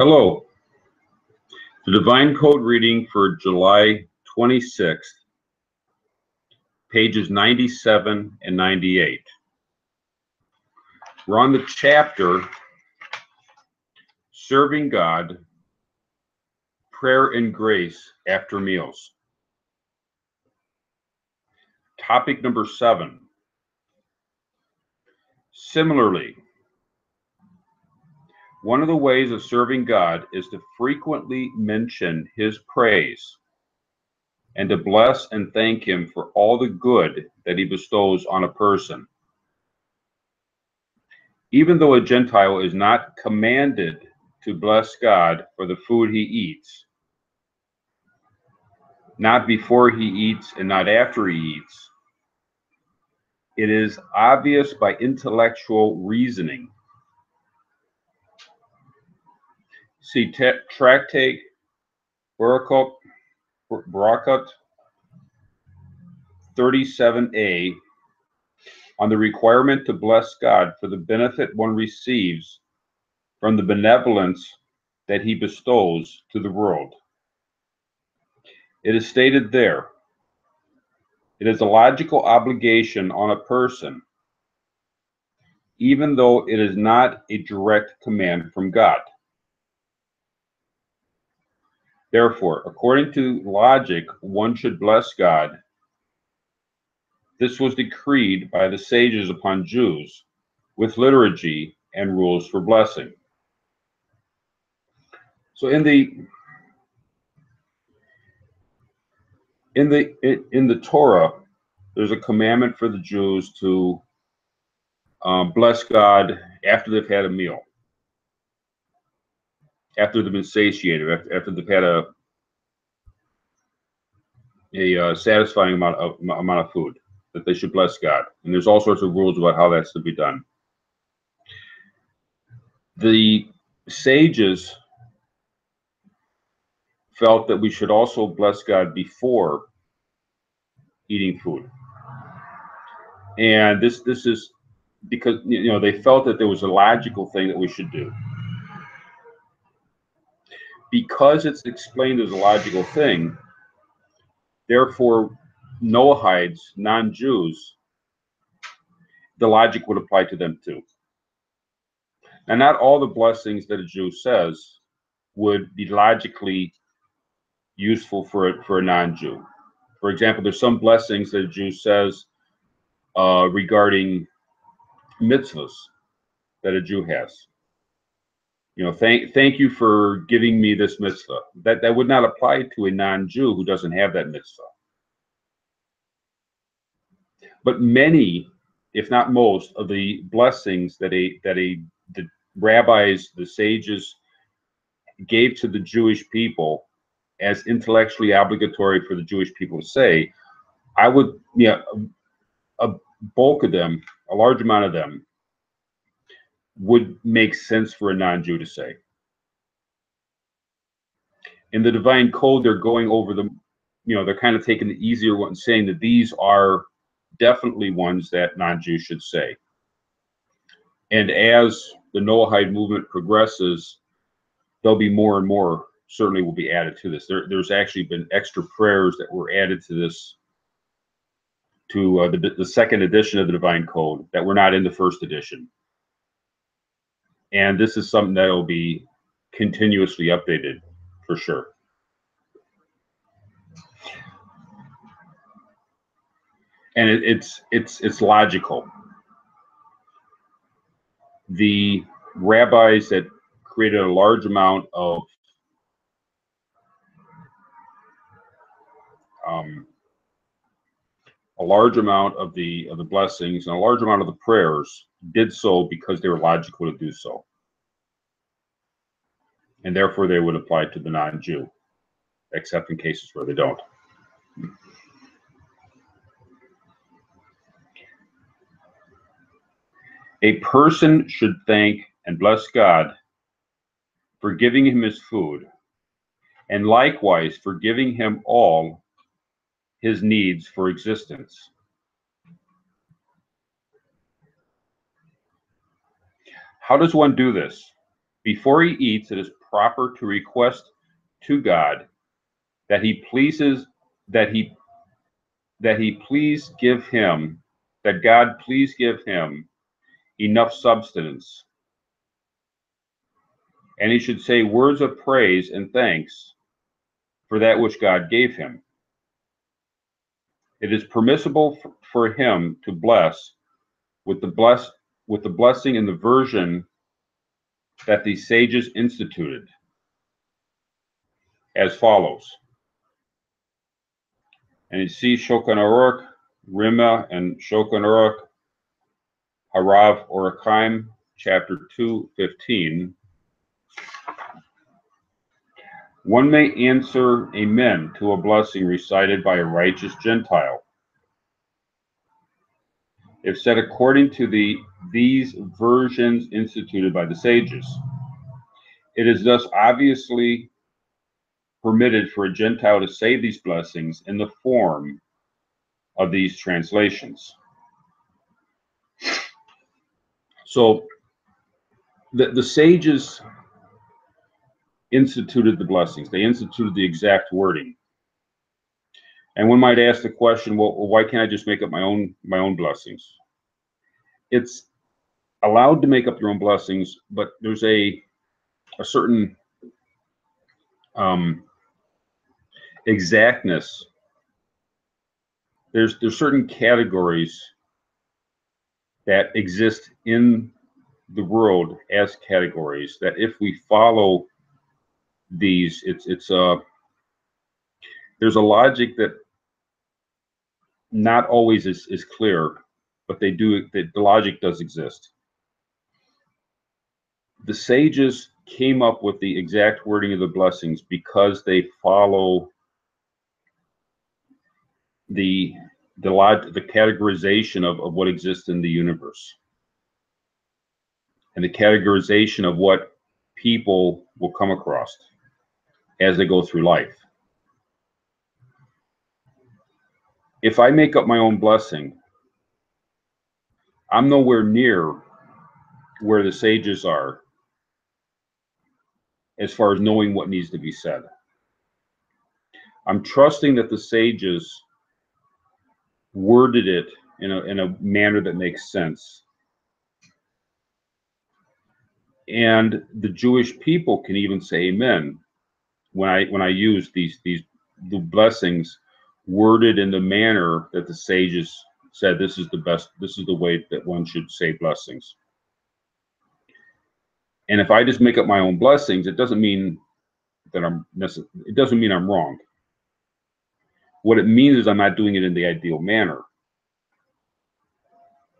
Hello. The Divine Code reading for July 26th, pages 97 and 98. We're on the chapter Serving God, Prayer and Grace After Meals. Topic number 7. Similarly, one of the ways of serving God is to frequently mention His praise and to bless and thank Him for all the good that He bestows on a person. Even though a Gentile is not commanded to bless God for the food he eats, not before he eats and not after he eats, it is obvious by intellectual reasoning. See Tractate Barakat 37a on the requirement to bless God for the benefit one receives from the benevolence that He bestows to the world. It is stated there, it is a logical obligation on a person, even though it is not a direct command from God. Therefore, according to logic, one should bless God. This was decreed by the sages upon Jews with liturgy and rules for blessing. So in the Torah, there's a commandment for the Jews to bless God after they've had a meal, after they've been satiated, after they've had a satisfying amount of food, that they should bless God. And there's all sorts of rules about how that's to be done. The sages felt that we should also bless God before eating food. And this is because they felt that there was a logical thing that we should do. Because it's explained as a logical thing, therefore Noahides, non-Jews, the logic would apply to them too. Now, not all the blessings that a Jew says would be logically useful for a non-Jew. For example, there's some blessings that a Jew says regarding mitzvahs that a Jew has. Thank you for giving me this mitzvah. That would not apply to a non-Jew who doesn't have that mitzvah. But many, if not most, of the blessings that the rabbis, the sages gave to the Jewish people as intellectually obligatory for the Jewish people to say, I would, a bulk of them, a large amount of them, would make sense for a non-Jew to say. In the Divine Code, they're going over they're kind of taking the easier ones, saying that these are definitely ones that non-Jews should say. And as the Noahide movement progresses, there'll be more and more certainly will be added to this. There's actually been extra prayers that were added to this, to the second edition of the Divine Code that were not in the first edition. And this is something that will be continuously updated for sure. And it's logical. The rabbis that created a large amount of the blessings and a large amount of the prayers did so because they were logical to do so, and therefore they would apply to the non-Jew, except in cases where they don't. A person should thank and bless God for giving him his food, and likewise for giving him all his needs for existence. How does one do this? Before he eats, it is proper to request to God that he please give him, that God please give him enough substance, and he should say words of praise and thanks for that which God gave him. It is permissible for him to bless with the blessing in the version that the sages instituted, as follows. And you see Shulchan Aruch, Rima, and Shulchan Aruch, Harav Orachaim, chapter 2:15. One may answer amen to a blessing recited by a righteous Gentile, if said according to these versions instituted by the sages. It is thus obviously permitted for a Gentile to say these blessings in the form of these translations. So the sages instituted the blessings. They instituted the exact wording. And one might ask the question, well, why can't I just make up my own blessings? It's allowed to make up your own blessings, but there's a certain exactness. There's certain categories that exist in the world as categories that if we follow these, there's a logic that not always is clear, but the logic does exist. The sages came up with the exact wording of the blessings because they follow the categorization of what exists in the universe, and the categorization of what people will come across as they go through life. If I make up my own blessing, I'm nowhere near where the sages are as far as knowing what needs to be said. I'm trusting that the sages worded it in a manner that makes sense. And the Jewish people can even say amen when I use the blessings worded in the manner that the sages said this is the way that one should say blessings. And if I just make up my own blessings, it doesn't mean that it doesn't mean I'm wrong. What it means is I'm not doing it in the ideal manner.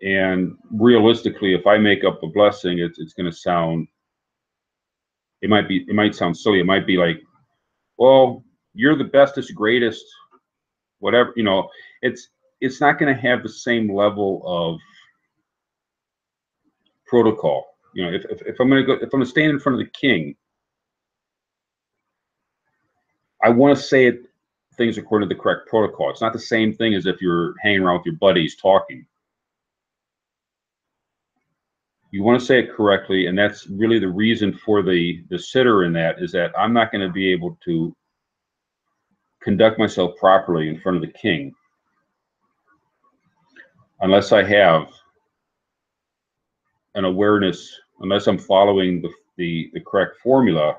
And realistically, if I make up a blessing, it's going to sound, it might sound silly. It might be like, well, you're the bestest, greatest, whatever, it's not going to have the same level of protocol. If I'm going to stand in front of the king, I want to say things according to the correct protocol. It's not the same thing as if you're hanging around with your buddies talking. You want to say it correctly, and that's really the reason for the sitter in that, is that I'm not going to be able to conduct myself properly in front of the king unless I have an awareness, unless I'm following the correct formula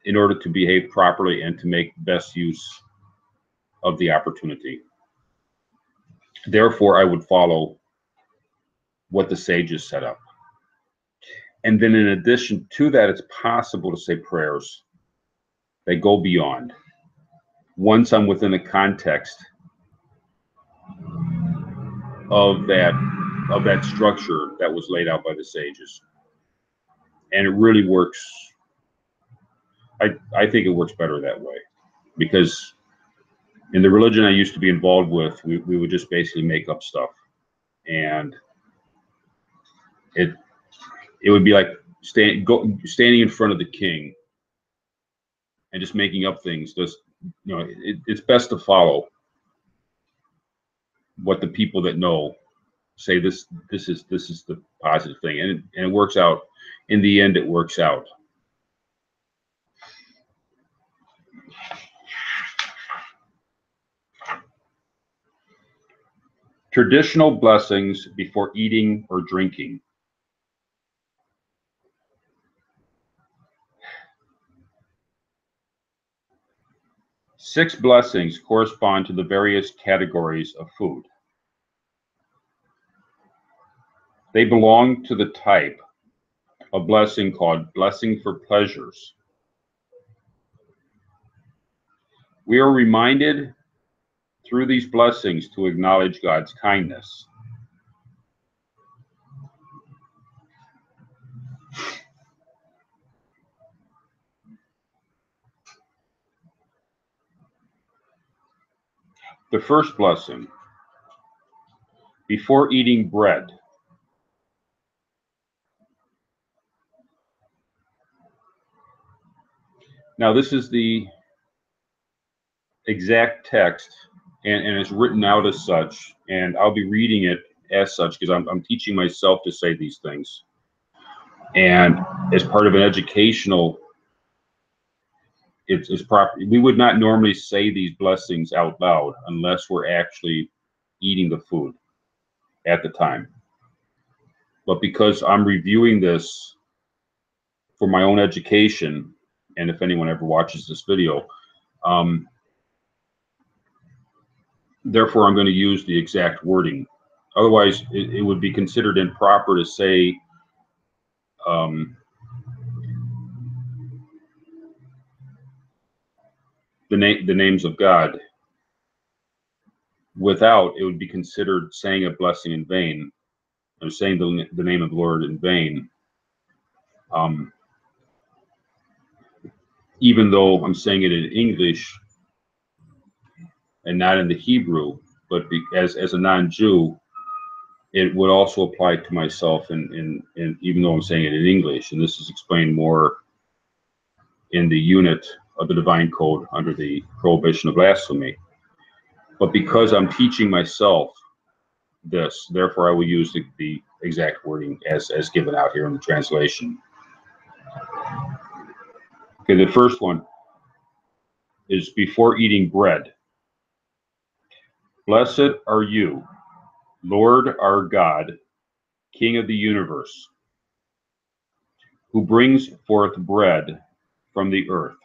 in order to behave properly and to make best use of the opportunity. Therefore, I would follow what the sages set up. And then in addition to that, it's possible to say prayers that go beyond, once I'm within the context of that structure that was laid out by the sages. And it really works. I think it works better that way, because in the religion I used to be involved with, we would just basically make up stuff, and it would be like standing in front of the king and just making up things. Just it's best to follow what the people that know say this is the positive thing, and it works out. In the end, it works out. Traditional blessings before eating or drinking. Six blessings correspond to the various categories of food. They belong to the type of blessing called blessing for pleasures. We are reminded through these blessings to acknowledge God's kindness. The first blessing, before eating bread. Now, this is the exact text, and it's written out as such, and I'll be reading it as such because I'm teaching myself to say these things. And as part of an educational, it's proper. We would not normally say these blessings out loud unless we're actually eating the food at the time. But because I'm reviewing this for my own education, and if anyone ever watches this video, therefore I'm going to use the exact wording. Otherwise, it would be considered improper to say the names of God without. It would be considered saying a blessing in vain, or saying the name of the Lord in vain. Even though I'm saying it in English and not in the Hebrew, but as a non-Jew, it would also apply to myself, and even though I'm saying it in English, and this is explained more in the unit of the Divine Code under the prohibition of blasphemy. But because I'm teaching myself this, therefore I will use the exact wording as given out here in the translation. Okay, the first one is before eating bread. Blessed are you, Lord our God, King of the universe, who brings forth bread from the earth.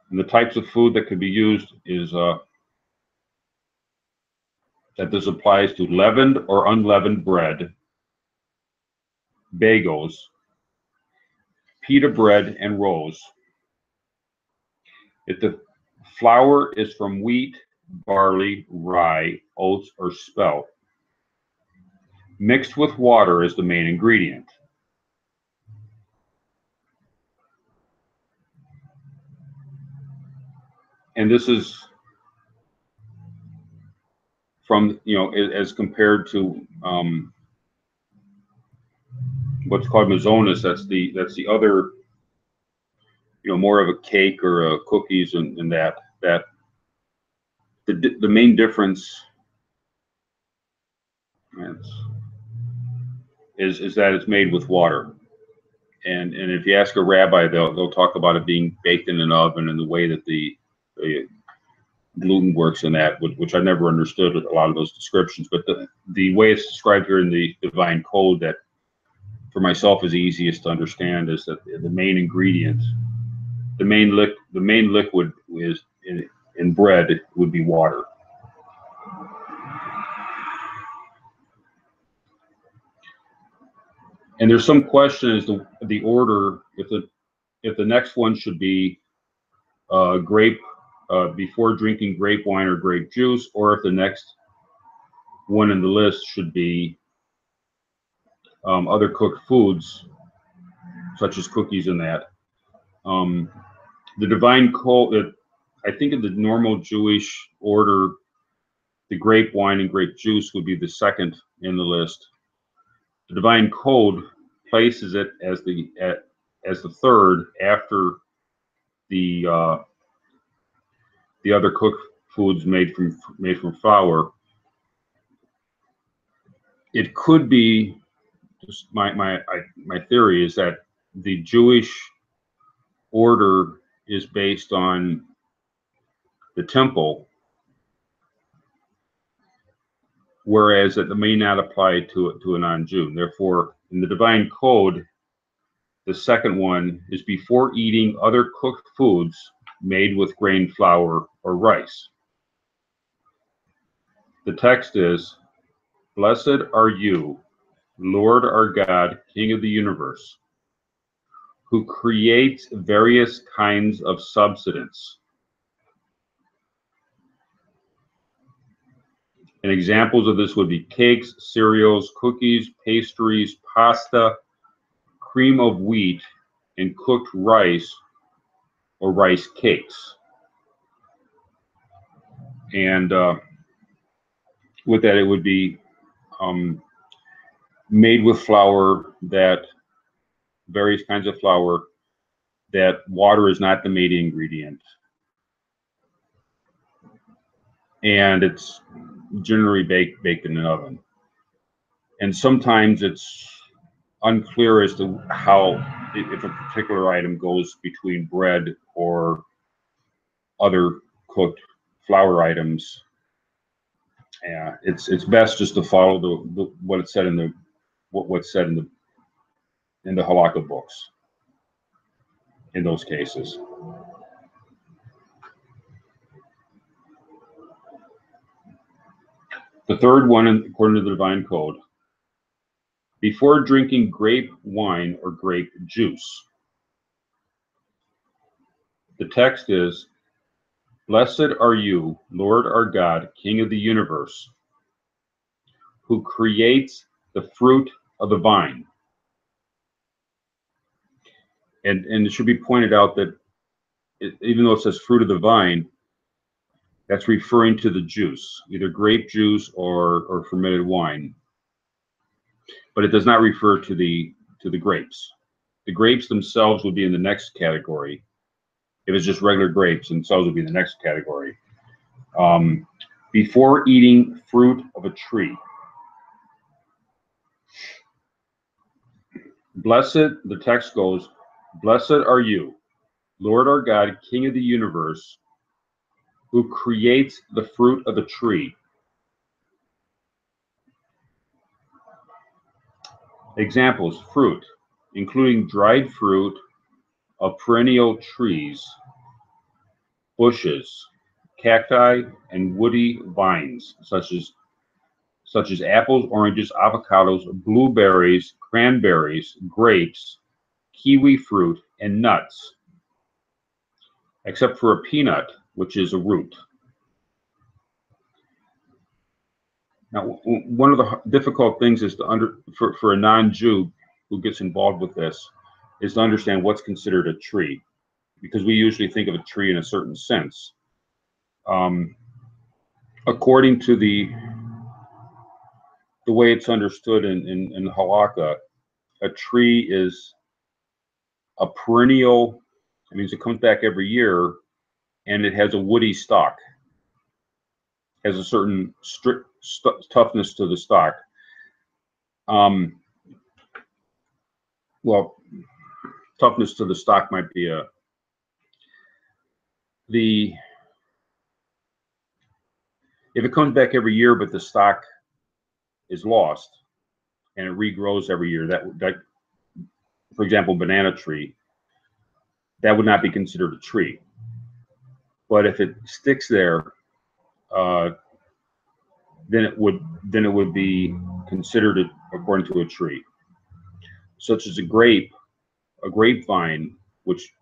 And the types of food that could be used is that this applies to leavened or unleavened bread, bagels, pita bread, and rolls. If the flour is from wheat, barley, rye, oats, or spelt, mixed with water is the main ingredient. And this is from, as compared to what's called mazonas. That's the other, more of a cake or cookies, and that the main difference is that it's made with water. And if you ask a rabbi, they'll talk about it being baked in an oven, and the way that the gluten works in that, which I never understood a lot of those descriptions. But the way it's described here in the Divine Code, that for myself is easiest to understand, is that the main ingredient, the main liquid is in bread would be water. And there's some question as to the order, if the next one should be grape before drinking grape wine or grape juice, or if the next one in the list should be other cooked foods, such as cookies and that. The Divine Code, I think in the normal Jewish order, the grape wine and grape juice would be the second in the list. The Divine Code places it as the third after the other cooked foods made from flour, it could be, just my theory is that the Jewish order is based on the temple, whereas it may not apply to a non-Jew. Therefore, in the divine code, the second one is before eating other cooked foods made with grain flour or rice. The text is, "Blessed are you, Lord our God, King of the universe, who creates various kinds of subsistence." And examples of this would be cakes, cereals, cookies, pastries, pasta, cream of wheat, and cooked rice or rice cakes. And with that, it would be made with flour, that various kinds of flour, that water is not the main ingredient. And it's generally baked in an oven. And sometimes it's unclear as to how, if a particular item goes between bread or other cooked flour items. Yeah, it's best just to follow what it said in the what's said in the halakha books in those cases. The third one, according to the divine code, before drinking grape wine or grape juice. The text is, "Blessed are you, Lord our God, King of the universe, who creates the fruit of the vine." And it should be pointed out that even though it says fruit of the vine, that's referring to the juice, either grape juice or fermented wine. But it does not refer to the grapes. The grapes themselves would be in the next category. If it's just regular grapes, themselves would be in the next category. Before eating fruit of a tree. Blessed, the text goes, "Blessed are you, Lord our God, King of the universe, who creates the fruit of the tree." Examples: fruit, including dried fruit of perennial trees, bushes, cacti, and woody vines, such as apples, oranges, avocados, blueberries, cranberries, grapes, kiwi fruit, and nuts, except for a peanut, which is a root. Now, one of the difficult things is for a non-Jew who gets involved with this is to understand what's considered a tree, because we usually think of a tree in a certain sense. According to the way it's understood in halakha, a tree is a perennial. It means it comes back every year, and it has a woody stalk. Has a certain strict toughness to the stalk. Well, toughness to the stalk might be if it comes back every year, but the stalk is lost and it regrows every year, that for example, banana tree, that would not be considered a tree. But if it sticks there, then it would be considered according to a tree. Such as a grapevine, which,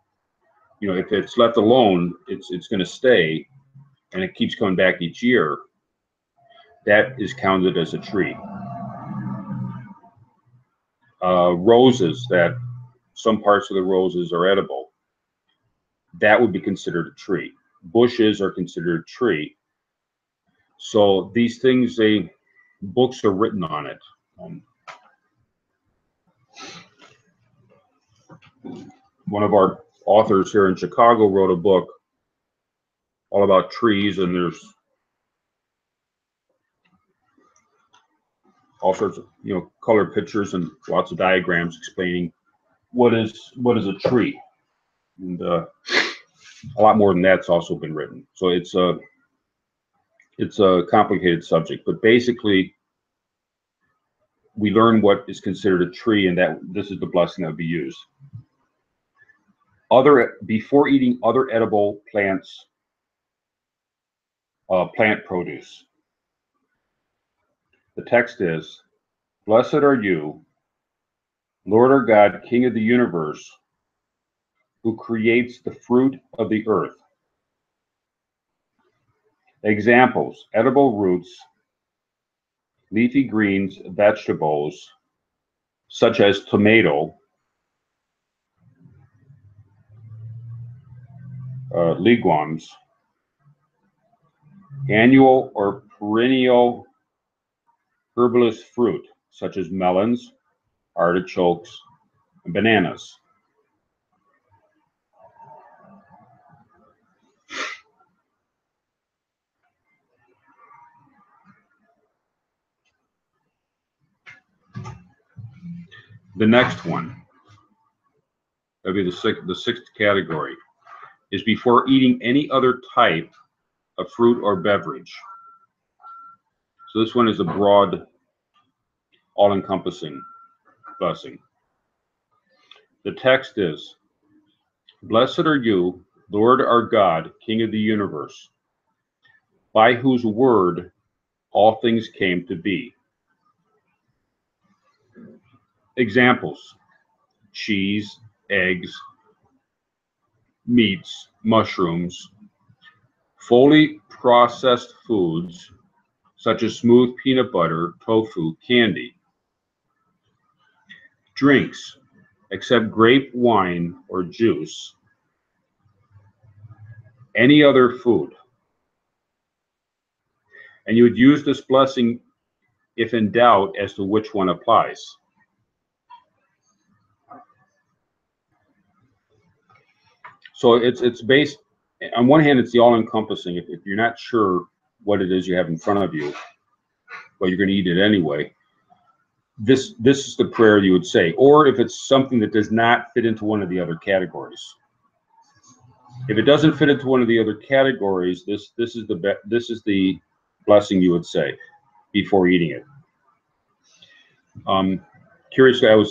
if it's left alone, it's going to stay, and it keeps coming back each year. That is counted as a tree. Roses, that some parts of the roses are edible, that would be considered a tree. Bushes are considered a tree. So these things, books are written on it. One of our authors here in Chicago wrote a book all about trees, and there's all sorts of, colored pictures and lots of diagrams explaining what is a tree, and a lot more than that's also been written. So it's a complicated subject, but basically we learn what is considered a tree, and that this is the blessing that would be used. Before eating other edible plants, plant produce. The text is, "Blessed are you, Lord our God, King of the universe, who creates the fruit of the earth." Examples: edible roots, leafy greens, vegetables, such as tomato, legumes, annual or perennial herbaceous fruit, such as melons, artichokes, and bananas. The next one, that'd be the sixth category, is before eating any other type of fruit or beverage. So this one is a broad, all-encompassing blessing. The text is, "Blessed are you, Lord our God, King of the universe, by whose word all things came to be." Examples: cheese, eggs, meats, mushrooms, fully processed foods, such as smooth peanut butter, tofu, candy. Drinks, except grape wine or juice. Any other food. And you would use this blessing if in doubt as to which one applies. So it's based, on one hand, it's the all-encompassing. If you're not sure what it is you have in front of you, but you're going to eat it anyway, this is the prayer you would say. Or if it's something that does not fit into one of the other categories. If it doesn't fit into one of the other categories, this is the blessing you would say before eating it. Curiously, a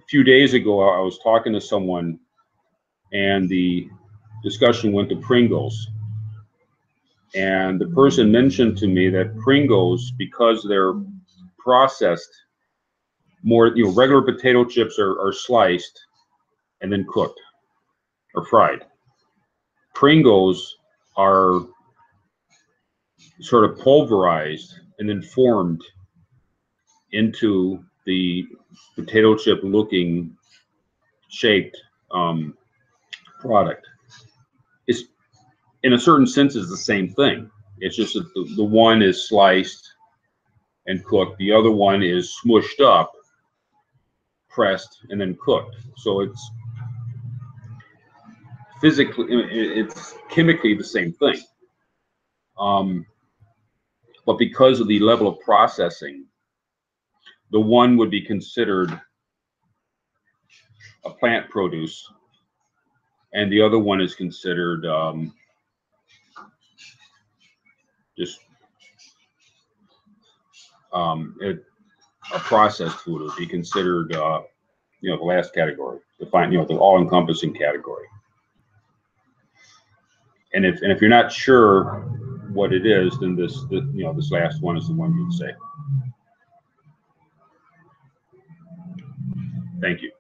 few days ago, I was talking to someone, and the discussion went to Pringles. And the person mentioned to me that Pringles, because they're processed more, regular potato chips are sliced and then cooked or fried. Pringles are sort of pulverized and then formed into the potato chip looking shaped product. It's, in a certain sense, is the same thing. It's just that the one is sliced and cooked, the other one is smushed up, pressed, and then cooked. So it's chemically the same thing. But because of the level of processing, the one would be considered a plant produce, and the other one is considered just a processed food. It would be considered, the last category, the all-encompassing category. And if you're not sure what it is, then this last one is the one you'd say. Thank you.